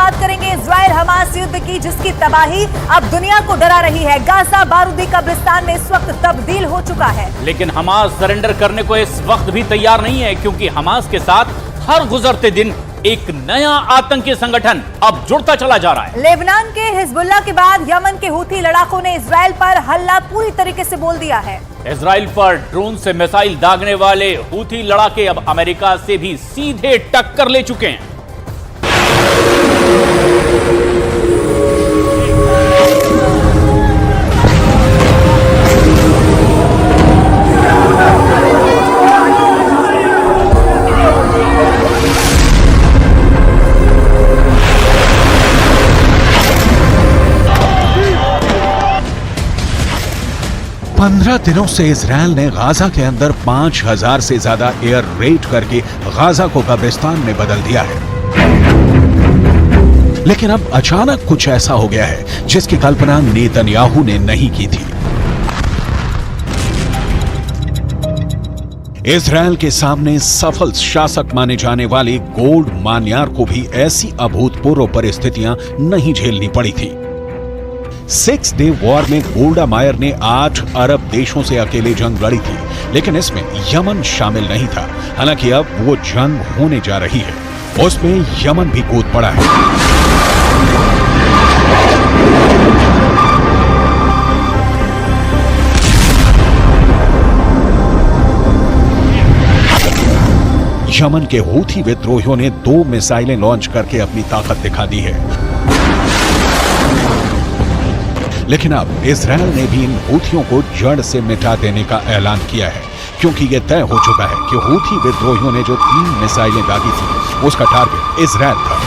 बात करेंगे Israel Hamas युद्ध की, जिसकी तबाही अब दुनिया को डरा रही है। गाजा बारूदी कब्रिस्तान में इस वक्त तब्दील हो चुका है। लेकिन हमास सरेंडर करने को इस वक्त भी तैयार नहीं है, क्योंकि हमास के साथ हर गुजरते दिन एक नया आतंकी संगठन अब जुड़ता चला जा रहा है। लेबनान के हिजबुल्लाह के बाद यमन के हूथी लड़ाकों ने इजराइल पर हमला पूरी तरीके से बोल दिया है। इजराइल पर ड्रोन से मिसाइल दागने वाले हूथी लड़ाके अब अमेरिका से भी सीधे टक्कर ले चुके हैं। 15 दिनों से इजराइल ने गाजा के अंदर 5000 से ज्यादा एयर रेड करके गाजा को कब्रिस्तान में बदल दिया है। लेकिन अब अचानक कुछ ऐसा हो गया है जिसकी कल्पना नेतन्याहू ने नहीं की थी। इजराइल के सामने सफल शासक माने जाने वाले गोल्ड मान्यार को भी ऐसी अभूतपूर्व परिस्थितियां नहीं झेलनी पड़ी थी। 6 डे वॉर में गोल्डा मायर ने 8 अरब देशों से अकेले जंग लड़ी थी, लेकिन इसमें यमन शामिल नहीं था। हालांकि अब वो जंग होने जा रही है, उसमें यमन भी कूद पड़ा है। यमन के हूथी विद्रोहियों ने 2 मिसाइलें लॉन्च करके अपनी ताकत दिखा दी है। लेकिन अब इजराइल ने भी इन हूथियों को जड़ से मिटा देने का ऐलान किया है, क्योंकि यह तय हो चुका है कि हूथी विद्रोहियों ने जो 3 मिसाइलें दागी थी उसका टारगेट इजराइल था।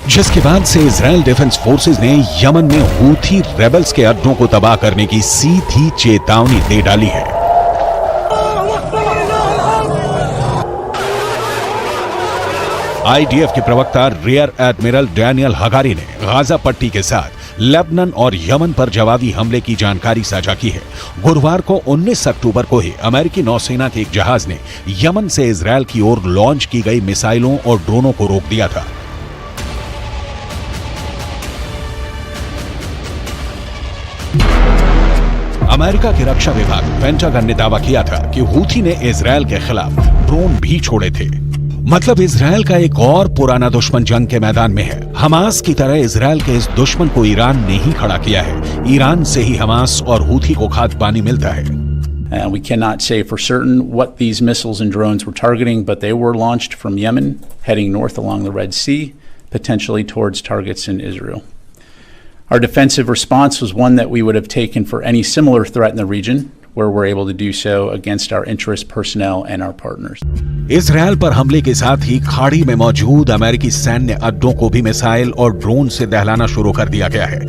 जिसके बाद से इजराइल डिफेंस फोर्सेस ने यमन में हूथी रेबल्स के अड्डों को तबाह करने की सीधी चेतावनी दे डाली है। आईडीएफ के प्रवक्ता रियर एडमिरल डैनियल हगारी ने गाजा पट्टी के साथ लेबनान और यमन पर जवाबी हमले की जानकारी साझा की है। गुरुवार को 19 अक्टूबर को ही अमेरिकी नौसेना के एक जहाज ने यमन से इजराइल की ओर लॉन्च की गई मिसाइलों और ड्रोनों को रोक दिया था। अमेरिका की रक्षा विभाग पेंटागन ने दावा किया था कि हूथी ने इजराइल के खिलाफ ड्रोन भी छोड़े थे। मतलब इजराइल का एक और पुराना दुश्मन जंग के मैदान में है। हमास की तरह इजराइल के इस दुश्मन को ईरान ने ही खड़ा किया है। ईरान से ही हमास और हूथी को खाद्य पानी मिलता है। We cannot say for certain what these missiles and drones were targeting, but they were launched from Yemen, heading north along the Red Sea, potentially towards targets in Israel. Our defensive response was one that we would have taken for any similar threat in the region, where we're able to do so against our interest personnel and our partners. Israel पर हमले के साथ ही खाड़ी में मौजूद अमेरिकी सैन्य अड्डों को भी मिसाइल और ड्रोन से दहलाना शुरू कर दिया गया है।